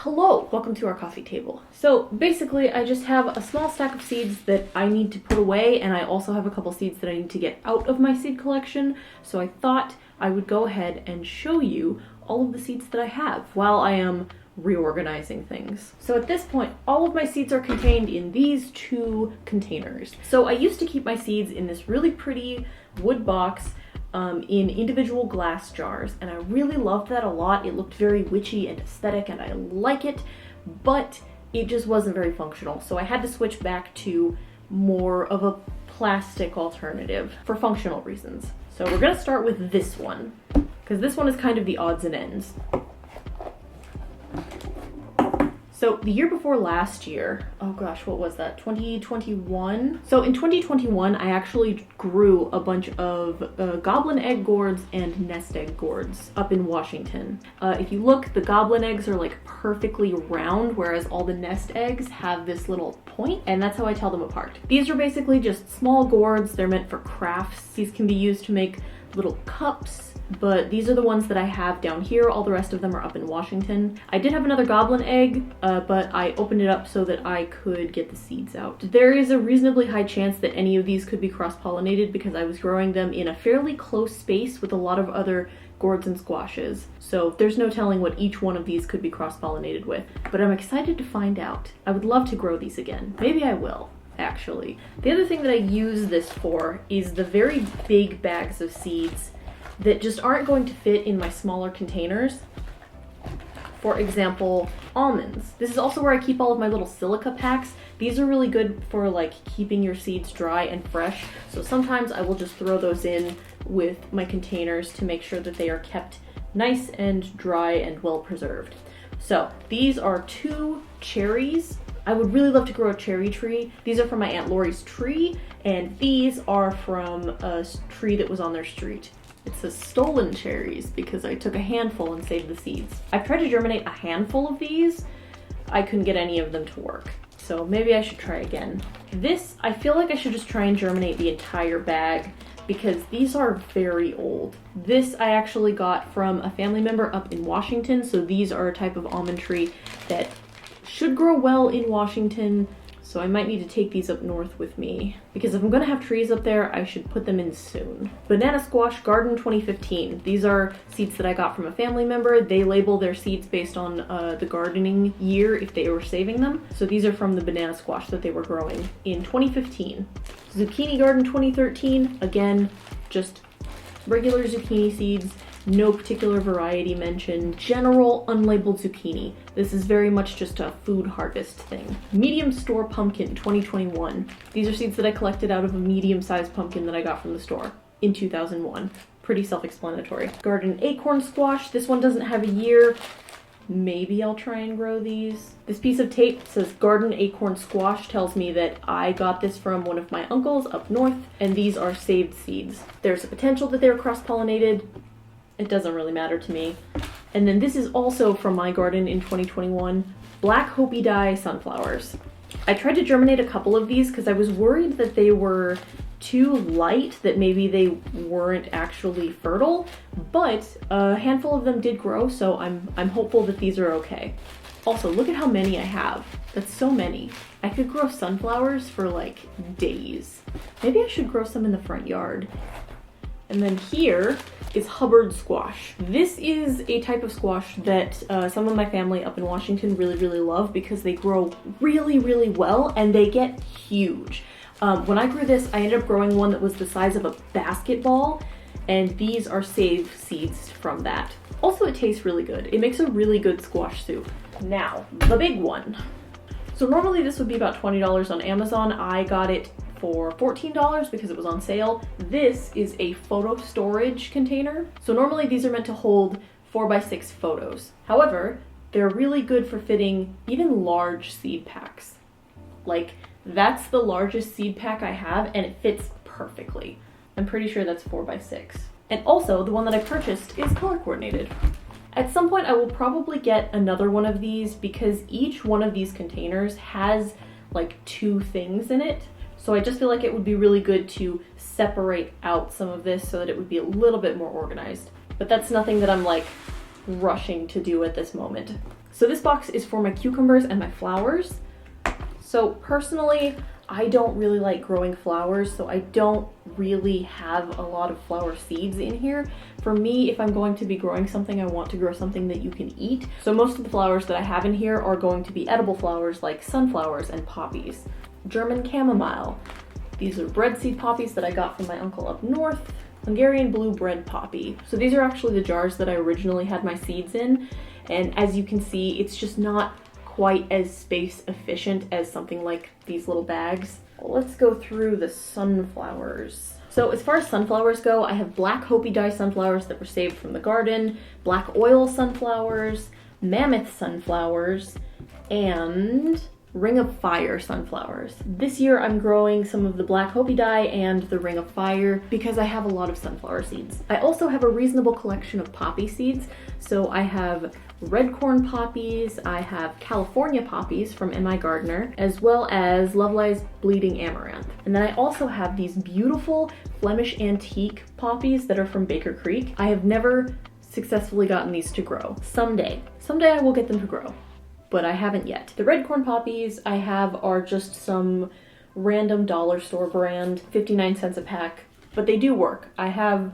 Hello, welcome to our coffee table. So basically I just have a small stack of seeds that I need to put away, and I also have a couple seeds that I need to get out of my seed collection. So I thought I would go ahead and show you all of the seeds that I have while I am reorganizing things. So at this point, all of my seeds are contained in these two containers. So I used to keep my seeds in this really pretty wood box in individual glass jars, and I really loved that a lot. It looked very witchy and aesthetic and I like it, but it just wasn't very functional. So I had to switch back to more of a plastic alternative for functional reasons. So we're gonna start with this one, because this one is kind of the odds and ends. So the year before last year, oh gosh, what was that, 2021? So in 2021, I actually grew a bunch of goblin egg gourds and nest egg gourds up in Washington. If you look, the goblin eggs are like perfectly round, whereas all the nest eggs have this little point, and that's how I tell them apart. These are basically just small gourds. They're meant for crafts. These can be used to make little cups, but these are the ones that I have down here. All the rest of them are up in Washington. I did have another goblin egg, but I opened it up so that I could get the seeds out. There is a reasonably high chance that any of these could be cross-pollinated because I was growing them in a fairly close space with a lot of other gourds and squashes. So there's no telling what each one of these could be cross-pollinated with, but I'm excited to find out. I would love to grow these again. Maybe I will, actually. The other thing that I use this for is the very big bags of seeds that just aren't going to fit in my smaller containers. For example, almonds. This is also where I keep all of my little silica packs. These are really good for like keeping your seeds dry and fresh. So sometimes I will just throw those in with my containers to make sure that they are kept nice and dry and well preserved. So these are 2 cherries. I would really love to grow a cherry tree. These are from my Aunt Lori's tree, and these are from a tree that was on their street. It says stolen cherries because I took a handful and saved the seeds. I've tried to germinate a handful of these. I couldn't get any of them to work. So maybe I should try again. This, I feel like I should just try and germinate the entire bag because these are very old. This I actually got from a family member up in Washington. So these are a type of almond tree that should grow well in Washington. So I might need to take these up north with me because if I'm gonna have trees up there, I should put them in soon. Banana squash garden 2015. These are seeds that I got from a family member. They label their seeds based on the gardening year if they were saving them. So these are from the banana squash that they were growing in 2015. Zucchini garden 2013. Again, just regular zucchini seeds. No particular variety mentioned. General unlabeled zucchini. This is very much just a food harvest thing. Medium store pumpkin 2021. These are seeds that I collected out of a medium-sized pumpkin that I got from the store in 2001. Pretty self-explanatory. Garden acorn squash. This one doesn't have a year. Maybe I'll try and grow these. This piece of tape says garden acorn squash, tells me that I got this from one of my uncles up north, and these are saved seeds. There's a potential that they're cross-pollinated. It doesn't really matter to me. And then this is also from my garden in 2021, Black Hopi Dye sunflowers. I tried to germinate a couple of these because I was worried that they were too light, that maybe they weren't actually fertile, but a handful of them did grow, so I'm hopeful that these are okay. Also, look at how many I have. That's so many. I could grow sunflowers for like days. Maybe I should grow some in the front yard. And then here is Hubbard squash. This is a type of squash that some of my family up in Washington really love because they grow really well and they get huge. When I grew this, I ended up growing one that was the size of a basketball, and these are saved seeds from that. Also, it tastes really good. It makes a really good squash soup. Now, the big one. So normally this would be about $20 on Amazon. I got it for $14 because it was on sale. This is a photo storage container. So normally these are meant to hold 4x6 photos. However, they're really good for fitting even large seed packs. Like, that's the largest seed pack I have and it fits perfectly. I'm pretty sure that's 4x6. And also, the one that I purchased is color coordinated. At some point I will probably get another one of these because each one of these containers has like 2 things in it. So I just feel like it would be really good to separate out some of this so that it would be a little bit more organized. But that's nothing that I'm like rushing to do at this moment. So this box is for my cucumbers and my flowers. So personally, I don't really like growing flowers, so I don't really have a lot of flower seeds in here. For me, if I'm going to be growing something, I want to grow something that you can eat. So most of the flowers that I have in here are going to be edible flowers like sunflowers and poppies. German chamomile. These are bread seed poppies that I got from my uncle up north. Hungarian blue bread poppy. So these are actually the jars that I originally had my seeds in. And as you can see, it's just not quite as space efficient as something like these little bags. Let's go through the sunflowers. So as far as sunflowers go, I have black Hopi dye sunflowers that were saved from the garden, black oil sunflowers, mammoth sunflowers, and Ring of Fire sunflowers. This year I'm growing some of the black Hopi dye and the Ring of Fire because I have a lot of sunflower seeds. I also have a reasonable collection of poppy seeds. So I have red corn poppies, I have California poppies from M.I. Gardner, as well as Lovely's Bleeding Amaranth. And then I also have these beautiful Flemish antique poppies that are from Baker Creek. I have never successfully gotten these to grow. Someday I will get them to grow, but I haven't yet. The red corn poppies I have are just some random dollar store brand, 59 cents a pack, but they do work. I have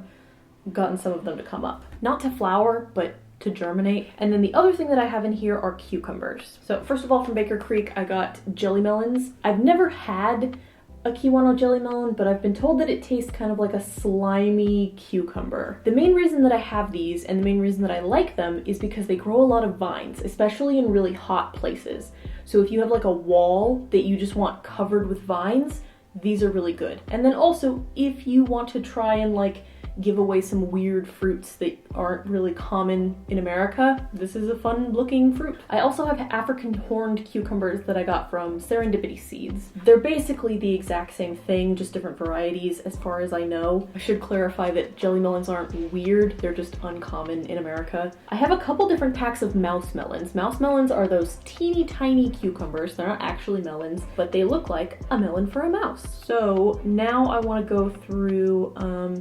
gotten some of them to come up. Not to flower, but to germinate. And then the other thing that I have in here are cucumbers. So first of all, from Baker Creek, I got jelly melons. I've never had a Kiwano jelly melon, but I've been told that it tastes kind of like a slimy cucumber. The main reason that I have these and the main reason that I like them is because they grow a lot of vines, especially in really hot places. So if you have like a wall that you just want covered with vines, these are really good. And then also, if you want to try and like give away some weird fruits that aren't really common in America, this is a fun looking fruit. I also have African horned cucumbers that I got from Serendipity Seeds. They're basically the exact same thing, just different varieties as far as I know. I should clarify that jelly melons aren't weird, they're just uncommon in America. I have a couple different packs of mouse melons. Mouse melons are those teeny tiny cucumbers. They're not actually melons, but they look like a melon for a mouse. So now I want to go through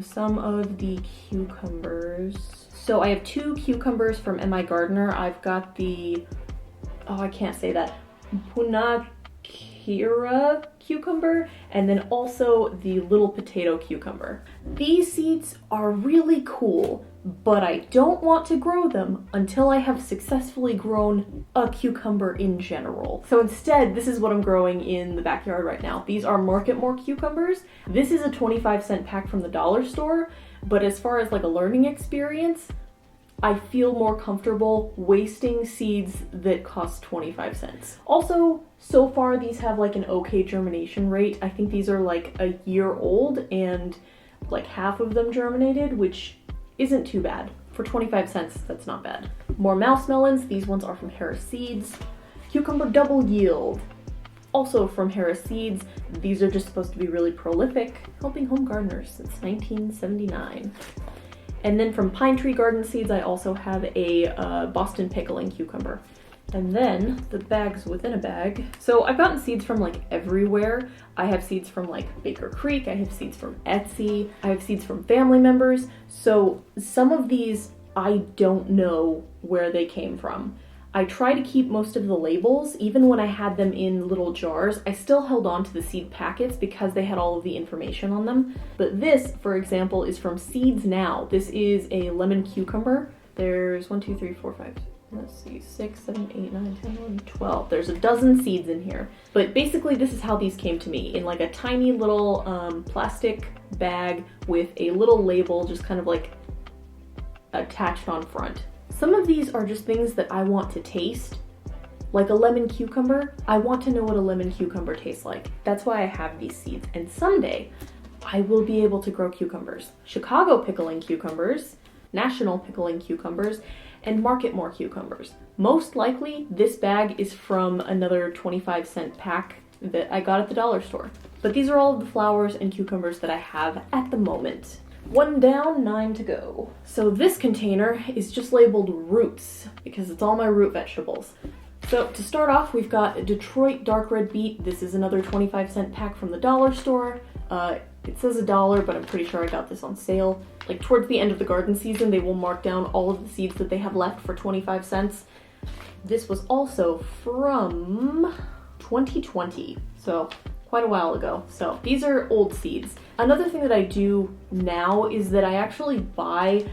some of the cucumbers. So I have two cucumbers from M.I. Gardner. I've got the, I can't say that, Punakira cucumber, and then also the little potato cucumber. These seeds are really cool, but I don't want to grow them until I have successfully grown a cucumber in general. So instead, this is what I'm growing in the backyard right now. These are Market More cucumbers. This is a 25-cent pack from the dollar store, but as far as like a learning experience, I feel more comfortable wasting seeds that cost 25 cents. Also, so far these have like an okay germination rate. I think these are like a year old and like half of them germinated, which isn't too bad. For 25 cents, that's not bad. More mouse melons. These ones are from Harris Seeds. Cucumber Double Yield, also from Harris Seeds. These are just supposed to be really prolific, helping home gardeners since 1979. And then from Pine Tree Garden Seeds, I also have a Boston pickling cucumber. And then the bags within a bag. So I've gotten seeds from like everywhere. I have seeds from like Baker Creek, I have seeds from Etsy, I have seeds from family members. So some of these I don't know where they came from. I try to keep most of the labels. Even when I had them in little jars, I still held on to the seed packets because they had all of the information on them. But this, for example, is from Seeds Now. This is a lemon cucumber. There's 1, 2, 3, 4, 5. Let's see, 6, 7, 8, 9, 10, 11, 12. There's a dozen seeds in here. But basically this is how these came to me, in like a tiny little plastic bag with a little label just kind of like attached on front. Some of these are just things that I want to taste. Like a lemon cucumber, I want to know what a lemon cucumber tastes like. That's why I have these seeds. And someday I will be able to grow cucumbers. Chicago pickling cucumbers, National pickling cucumbers, and Market More cucumbers. Most likely this bag is from another 25-cent pack that I got at the dollar store. But these are all of the flowers and cucumbers that I have at the moment. 1 down, 9 to go. So this container is just labeled roots because it's all my root vegetables. So to start off, we've got Detroit dark red beet. This is another 25-cent pack from the dollar store. It says $1, but I'm pretty sure I got this on sale. Like towards the end of the garden season, they will mark down all of the seeds that they have left for 25 cents. This was also from 2020, so quite a while ago. So these are old seeds. Another thing that I do now is that I actually buy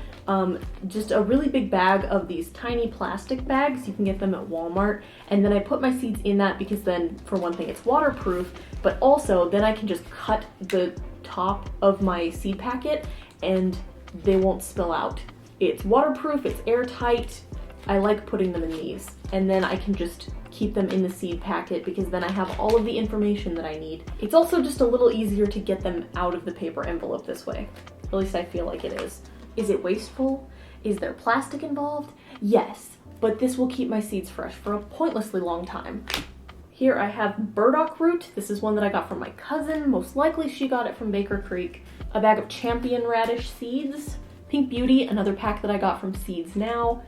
just a really big bag of these tiny plastic bags. You can get them at Walmart. And then I put my seeds in that because then, for one thing, it's waterproof, but also then I can just cut the top of my seed packet and they won't spill out. It's waterproof, it's airtight. I like putting them in these. And then I can just keep them in the seed packet because then I have all of the information that I need. It's also just a little easier to get them out of the paper envelope this way. At least I feel like it is. Is it wasteful? Is there plastic involved? Yes, but this will keep my seeds fresh for a pointlessly long time. Here I have burdock root. This is one that I got from my cousin. Most likely she got it from Baker Creek. A bag of champion radish seeds. Pink Beauty, another pack that I got from Seeds Now.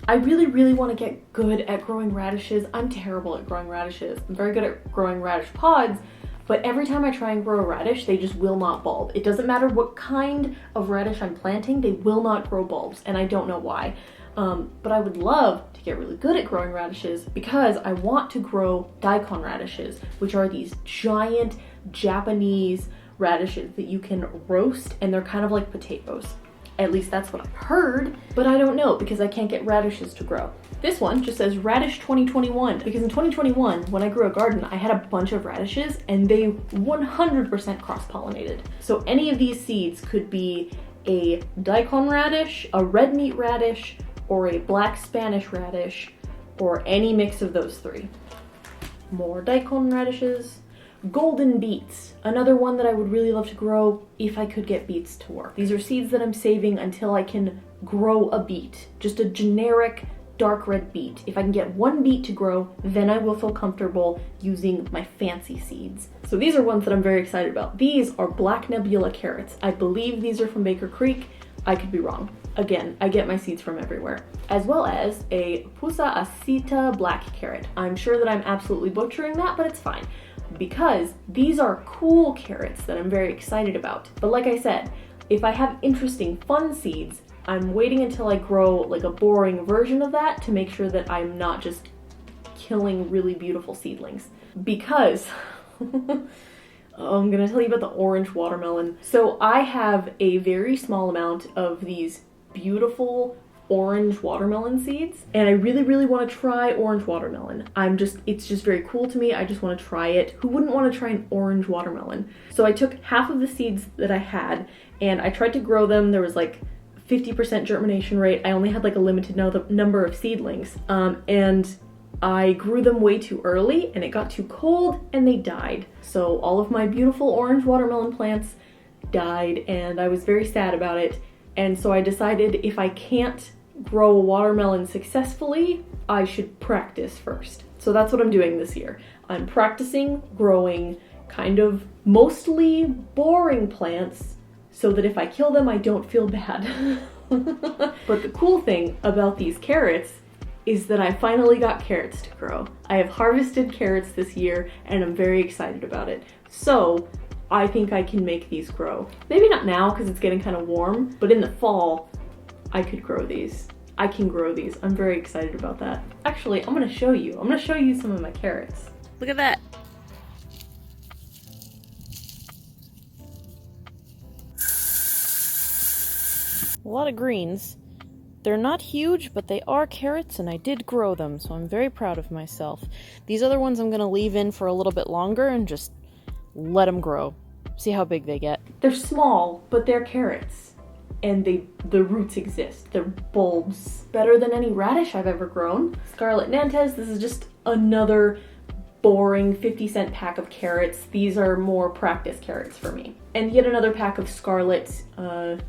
I really, really want to get good at growing radishes. I'm terrible at growing radishes. I'm very good at growing radish pods, but every time I try and grow a radish, they just will not bulb. It doesn't matter what kind of radish I'm planting, they will not grow bulbs, and I don't know why. But I would love to get really good at growing radishes because I want to grow daikon radishes, which are these giant Japanese radishes that you can roast, and they're kind of like potatoes. At least that's what I've heard, but I don't know because I can't get radishes to grow. This one just says Radish 2021 because in 2021, when I grew a garden, I had a bunch of radishes and they 100% cross-pollinated. So any of these seeds could be a daikon radish, a red meat radish, or a black Spanish radish, or any mix of those three. More daikon radishes. Golden beets, another one that I would really love to grow if I could get beets to work. These are seeds that I'm saving until I can grow a beet, just a generic dark red beet. If I can get one beet to grow, then I will feel comfortable using my fancy seeds. So these are ones that I'm very excited about. These are black nebula carrots. I believe these are from Baker Creek. I could be wrong. Again, I get my seeds from everywhere. As well as a Pusa Asita black carrot. I'm sure that I'm absolutely butchering that, but it's fine, because these are cool carrots that I'm very excited about. But like I said, if I have interesting, fun seeds, I'm waiting until I grow like a boring version of that to make sure that I'm not just killing really beautiful seedlings. Because I'm gonna tell you about the orange watermelon. So I have a very small amount of these beautiful orange watermelon seeds, and I really, really want to try orange watermelon. It's just very cool to me. I just want to try it. Who wouldn't want to try an orange watermelon? So I took half of the seeds that I had and I tried to grow them. There was like 50% germination rate. I only had like a limited number of seedlings, and I grew them way too early and it got too cold and they died. So all of my beautiful orange watermelon plants died and I was very sad about it. And so I decided if I can't grow a watermelon successfully, I should practice first. So that's what I'm doing this year. I'm practicing growing kind of mostly boring plants so that if I kill them, I don't feel bad. But the cool thing about these carrots is that I finally got carrots to grow. I have harvested carrots this year and I'm very excited about it. So I think I can make these grow. Maybe not now because it's getting kind of warm, but in the fall, I could grow these. I can grow these. I'm very excited about that. Actually, I'm gonna show you. I'm gonna show you some of my carrots. Look at that. A lot of greens. They're not huge, but they are carrots and I did grow them, so I'm very proud of myself. These other ones I'm gonna leave in for a little bit longer and just let them grow. See how big they get. They're small, but they're carrots. And the roots exist. They're bulbs. Better than any radish I've ever grown. Scarlet Nantes, this is just another boring 50-cent pack of carrots. These are more practice carrots for me. And yet another pack of Scarlet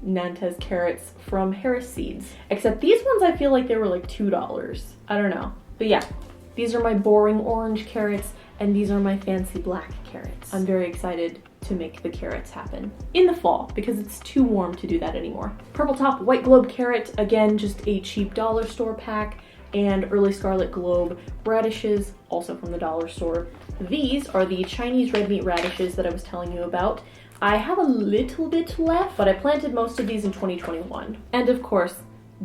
Nantes carrots from Harris Seeds. Except these ones I feel like they were like $2. I don't know. But yeah, these are my boring orange carrots and these are my fancy black carrots. I'm very excited to make the carrots happen in the fall because it's too warm to do that anymore. Purple Top White Globe carrot, again, just a cheap dollar store pack, and Early Scarlet Globe radishes, also from the dollar store. These are the Chinese red meat radishes that I was telling you about. I have a little bit left, but I planted most of these in 2021. And of course,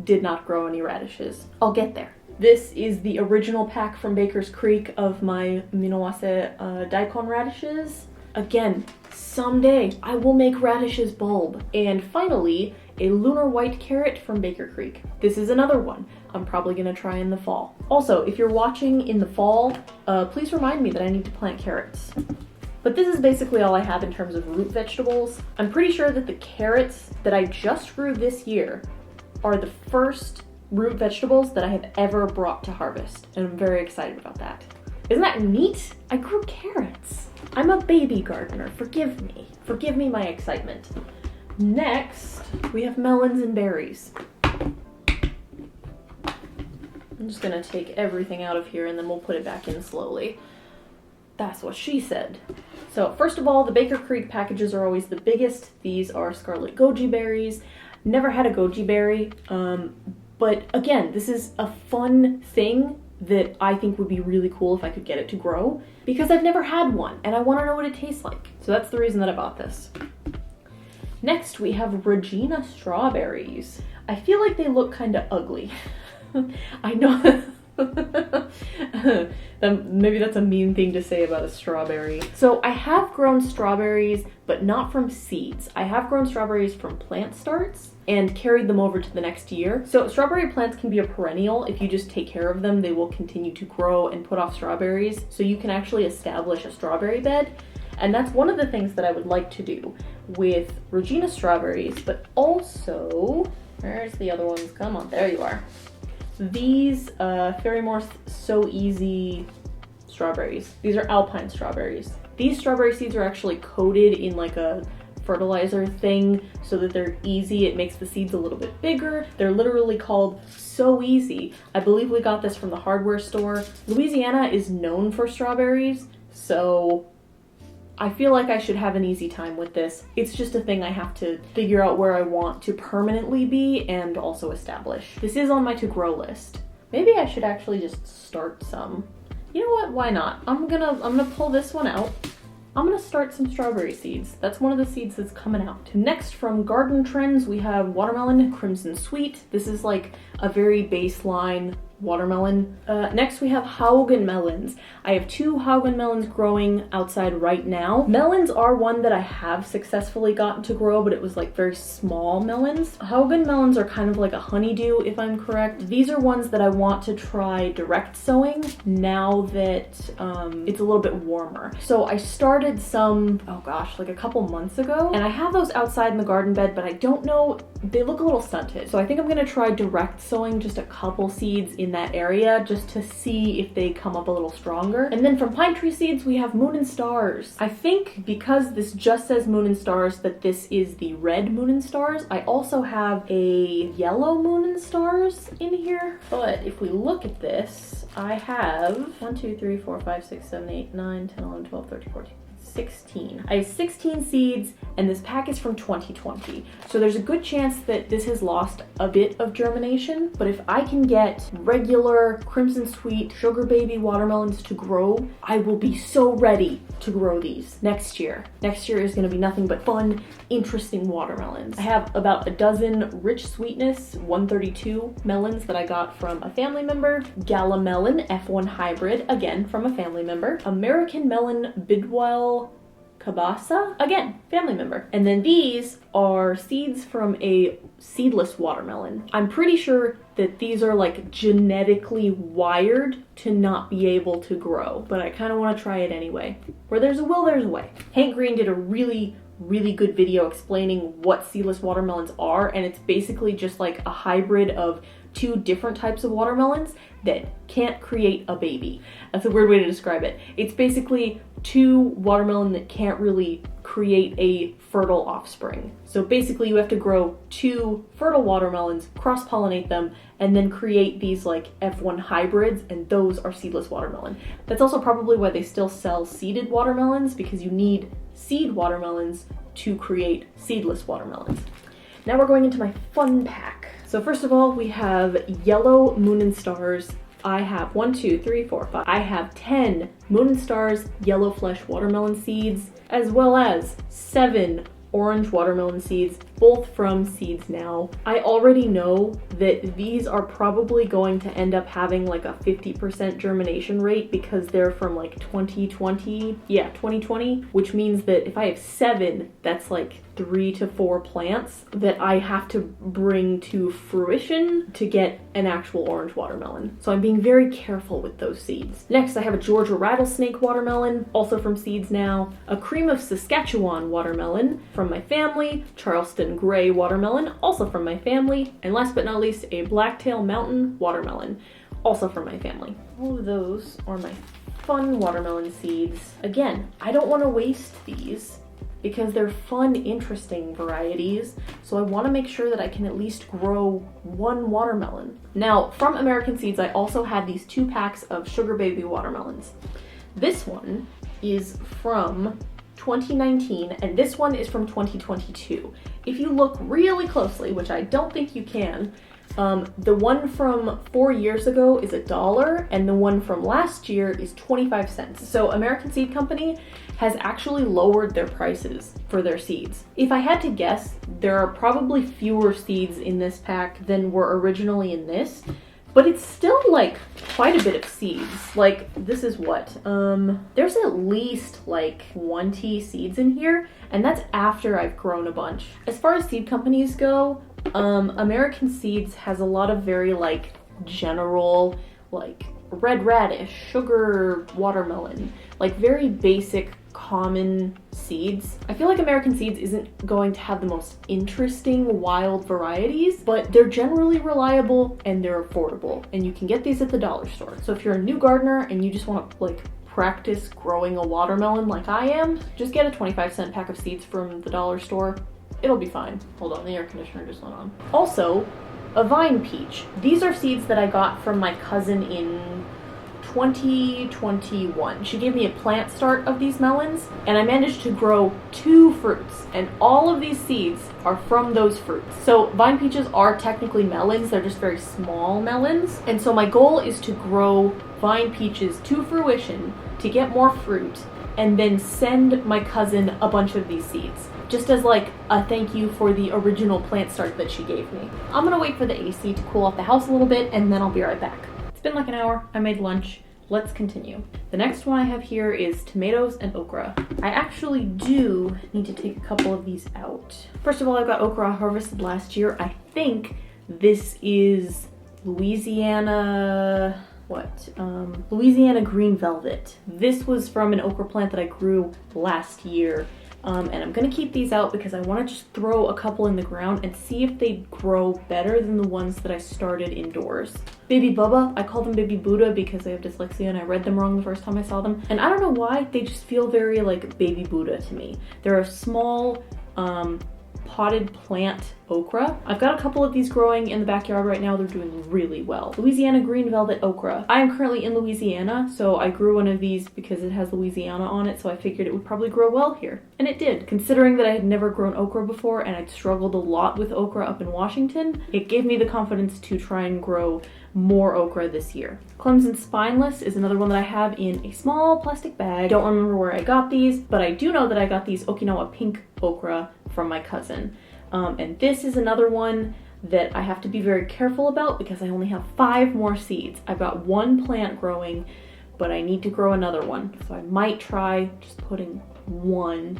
did not grow any radishes. I'll get there. This is the original pack from Baker's Creek of my Minowase daikon radishes. Again, someday I will make radishes bulb. And finally, a lunar white carrot from Baker Creek. This is another one I'm probably gonna try in the fall. Also, if you're watching in the fall, please remind me that I need to plant carrots. But this is basically all I have in terms of root vegetables. I'm pretty sure that the carrots that I just grew this year are the first root vegetables that I have ever brought to harvest, and I'm very excited about that. Isn't that neat? I grew carrots. I'm a baby gardener, forgive me. Forgive me my excitement. Next, we have melons and berries. I'm just gonna take everything out of here and then we'll put it back in slowly. That's what she said. So first of all, the Baker Creek packages are always the biggest. These are scarlet goji berries. Never had a goji berry, but again, this is a fun thing that I think would be really cool if I could get it to grow, because I've never had one and I want to know what it tastes like. So that's the reason that I bought this. Next, we have Regina strawberries. I feel like they look kind of ugly. I know maybe that's a mean thing to say about a strawberry. So I have grown strawberries, but not from seeds. I have grown strawberries from plant starts and carried them over to the next year. So strawberry plants can be a perennial. If you just take care of them, they will continue to grow and put off strawberries. So you can actually establish a strawberry bed. And that's one of the things that I would like to do with Regina strawberries, but also, where's the other ones? Come on, there you are. These Ferrymore So Easy strawberries. These are alpine strawberries. These strawberry seeds are actually coated in like a fertilizer thing so that they're easy. It makes the seeds a little bit bigger. They're literally called So Easy. I believe we got this from the hardware store. Louisiana is known for strawberries, so I feel like I should have an easy time with this. It's just a thing I have to figure out where I want to permanently be and also establish. This is on my to grow list. Maybe I should actually just start some. You know what? Why not? I'm gonna pull this one out. I'm gonna start some strawberry seeds. That's one of the seeds that's coming out. Next, from Garden Trends, we have watermelon crimson sweet. This is like a very baseline watermelon. Next we have Haugen melons. I have 2 Haugen melons growing outside right now. Melons are one that I have successfully gotten to grow, but it was like very small melons. Haugen melons are kind of like a honeydew, if I'm correct. These are ones that I want to try direct sowing now that it's a little bit warmer. So I started some, oh gosh, like a couple months ago, and I have those outside in the garden bed, but I don't know, they look a little stunted. So I think I'm gonna try direct sowing just a couple seeds in that area just to see if they come up a little stronger. And then from Pine Tree Seeds, we have Moon and Stars. I think because this just says Moon and Stars that this is the red Moon and Stars. I also have a yellow Moon and Stars in here. But if we look at this, I have 1, 2, 3, 4, 5, 6, 7, 8, 9, 10, 11, 12, 13, 14. 16. I have 16 seeds, and this pack is from 2020. So there's a good chance that this has lost a bit of germination, but if I can get regular Crimson Sweet Sugar Baby watermelons to grow, I will be so ready to grow these next year. Next year is gonna be nothing but fun, interesting watermelons. I have about a dozen Rich Sweetness 132 melons that I got from a family member, Gala Melon F1 Hybrid, again from a family member, American Melon Bidwell Kabasa, again, family member. And then these are seeds from a seedless watermelon. I'm pretty sure that these are like genetically wired to not be able to grow, but I kind of want to try it anyway. Where there's a will, there's a way. Hank Green did a really good video explaining what seedless watermelons are, and it's basically just like a hybrid of 2 different types of watermelons that can't create a baby. That's a weird way to describe it. It's basically 2 watermelon that can't really create a fertile offspring. So basically you have to grow 2 fertile watermelons, cross-pollinate them, and then create these like F1 hybrids, and those are seedless watermelon. That's also probably why they still sell seeded watermelons, because you need seed watermelons to create seedless watermelons. Now we're going into my fun pack. So first of all, we have yellow Moon and Stars. I have 1, 2, 3, 4, 5. I have 10 Moon and Stars yellow flesh watermelon seeds, as well as 7 orange watermelon seeds. both from Seeds Now. I already know that these are probably going to end up having like a 50% germination rate because they're from like 2020. Yeah, 2020, which means that if I have 7, that's like 3 to 4 plants that I have to bring to fruition to get an actual orange watermelon. So I'm being very careful with those seeds. Next, I have a Georgia rattlesnake watermelon, also from Seeds Now, a cream of Saskatchewan watermelon from my family, Charleston Gray watermelon, also from my family, and last but not least, a Blacktail Mountain watermelon, also from my family. All of those are my fun watermelon seeds. Again, I don't want to waste these because they're fun, interesting varieties, so I want to make sure that I can at least grow one watermelon. Now, from American Seeds, I also have these 2 packs of Sugar Baby watermelons. This one is from 2019, and this one is from 2022. If you look really closely, which I don't think you can, the one from 4 years ago is $1, and the one from last year is 25 cents. So American Seed Company has actually lowered their prices for their seeds. If I had to guess, there are probably fewer seeds in this pack than were originally in this, but it's still like quite a bit of seeds. Like, this is what? There's at least like 20 seeds in here, and that's after I've grown a bunch. As far as seed companies go, American Seeds has a lot of very like general, like red radish, sugar watermelon, like very basic common seeds. I feel like American Seeds isn't going to have the most interesting wild varieties, but they're generally reliable and they're affordable, and you can get these at the dollar store. So if you're a new gardener and you just want to like practice growing a watermelon like I am, just get a 25-cent pack of seeds from the dollar store. It'll be fine. Hold on, the air conditioner just went on. Also, a vine peach. These are seeds that I got from my cousin in 2021. She gave me a plant start of these melons, and I managed to grow 2 fruits, and all of these seeds are from those fruits. So vine peaches are technically melons, they're just very small melons, and so my goal is to grow vine peaches to fruition to get more fruit, and then send my cousin a bunch of these seeds, just as like a thank you for the original plant start that she gave me. I'm gonna wait for the AC to cool off the house a little bit, and then I'll be right back. It's been like an hour, I made lunch. Let's continue. The next one I have here is tomatoes and okra. I actually do need to take a couple of these out. First of all, I've got okra harvested last year. I think this is Louisiana, Louisiana Green Velvet. This was from an okra plant that I grew last year. And I'm gonna keep these out because I wanna just throw a couple in the ground and see if they grow better than the ones that I started indoors. Baby Bubba, I call them Baby Buddha because I have dyslexia and I read them wrong the first time I saw them. And I don't know why, they just feel very like Baby Buddha to me. They're a small, potted plant okra. I've got a couple of these growing in the backyard right now. They're doing really well. Louisiana Green Velvet Okra. I am currently in Louisiana, so I grew one of these because it has Louisiana on it, so I figured it would probably grow well here. And it did. Considering that I had never grown okra before and I'd struggled a lot with okra up in Washington, it gave me the confidence to try and grow more okra this year. Clemson Spineless is another one that I have in a small plastic bag. Don't remember where I got these, but I do know that I got these Okinawa pink okra from my cousin. And this is another one that I have to be very careful about because I only have 5 more seeds. I've got 1 plant growing, but I need to grow another one. So I might try just putting 1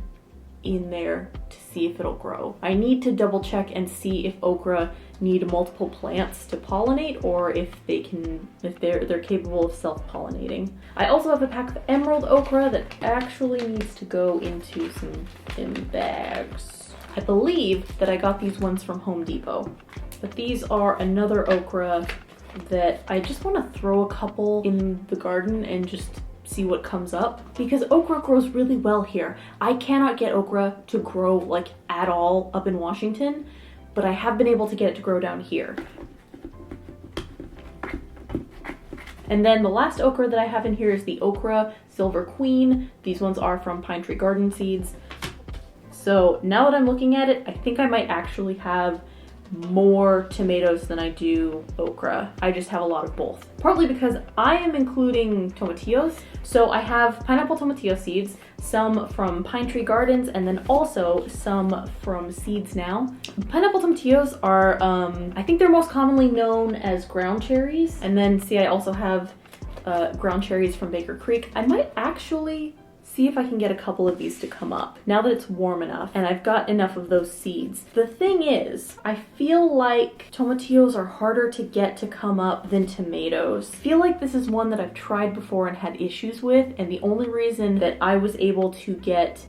in there to see if it'll grow. I need to double check and see if okra need multiple plants to pollinate or if they're capable of self-pollinating. I also have a pack of emerald okra that actually needs to go into some thin bags. I believe that I got these ones from Home Depot, but these are another okra that I just want to throw a couple in the garden and just see what comes up because okra grows really well here. I cannot get okra to grow like at all up in Washington, but I have been able to get it to grow down here. And then the last okra that I have in here is the Okra Silver Queen. These ones are from Pine Tree Garden Seeds. So now that I'm looking at it, I think I might actually have more tomatoes than I do okra. I just have a lot of both. Partly because I am including tomatillos. So I have pineapple tomatillo seeds, some from Pine Tree Gardens, and then also some from Seeds Now. Pineapple tomatillos are, I think they're most commonly known as ground cherries. And then see, I also have ground cherries from Baker Creek. I might actually see if I can get a couple of these to come up now that it's warm enough and I've got enough of those seeds. The thing is, I feel like tomatillos are harder to get to come up than tomatoes. I feel like this is one that I've tried before and had issues with, and the only reason that I was able to get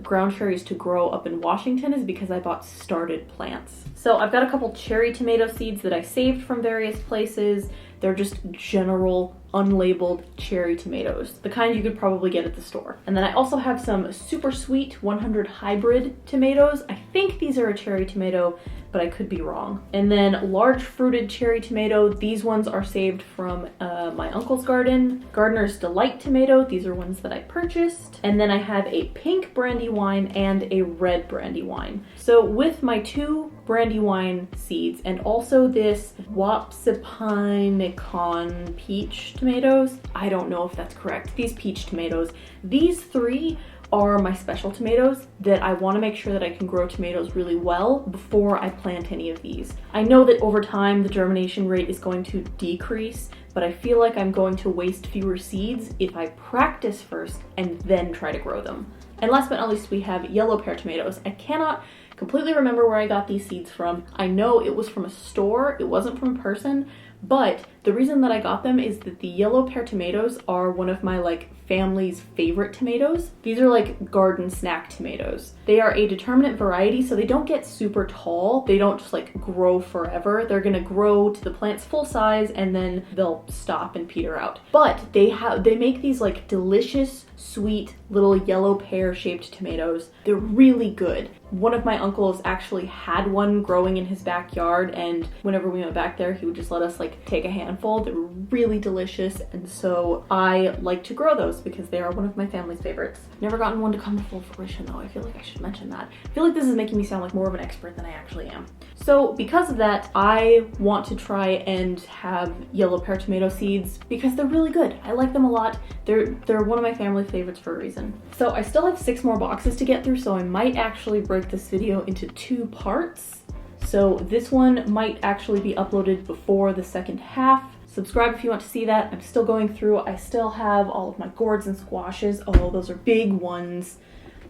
ground cherries to grow up in Washington is because I bought started plants. So I've got a couple cherry tomato seeds that I saved from various places. They're just general unlabeled cherry tomatoes, the kind you could probably get at the store. And then I also have some super sweet 100 hybrid tomatoes. I think these are a cherry tomato, but I could be wrong. And then large fruited cherry tomato. These ones are saved from my uncle's garden. Gardener's Delight tomato. These are ones that I purchased. And then I have a pink brandywine and a red brandywine. So with my two brandywine seeds and also this Wapsipinicon peach tomatoes, I don't know if that's correct, these peach tomatoes, these three are my special tomatoes that I want to make sure that I can grow tomatoes really well before I plant any of these. I know that over time the germination rate is going to decrease, but I feel like I'm going to waste fewer seeds if I practice first and then try to grow them. And last but not least, we have yellow pear tomatoes. I cannot completely remember where I got these seeds from. I know it was from a store, it wasn't from a person, but the reason that I got them is that the yellow pear tomatoes are one of my family's favorite tomatoes. These are like garden snack tomatoes. They are a determinate variety, so they don't get super tall. They don't just grow forever. They're gonna grow to the plant's full size and then they'll stop and peter out. But they make these delicious, sweet little yellow pear shaped tomatoes. They're really good. One of my uncles actually had one growing in his backyard, and whenever we went back there, he would just let us take a handful. They're really delicious, and so I like to grow those because they are one of my family's favorites. Never gotten one to come to full fruition though. I feel like I should mention that. I feel like this is making me sound like more of an expert than I actually am. So because of that, I want to try and have yellow pear tomato seeds because they're really good. I like them a lot. They're one of my family favorites for a reason. So I still have 6 more boxes to get through, so I might actually break this video into 2 parts. So this one might actually be uploaded before the second half. Subscribe if you want to see that. I'm still going through. I still have all of my gourds and squashes. Oh, those are big ones.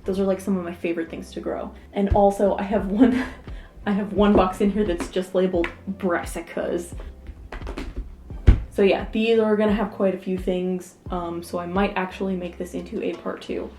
Those are some of my favorite things to grow. And also I have one box in here that's just labeled brassicas. So yeah, these are gonna have quite a few things, so I might actually make this into a part 2.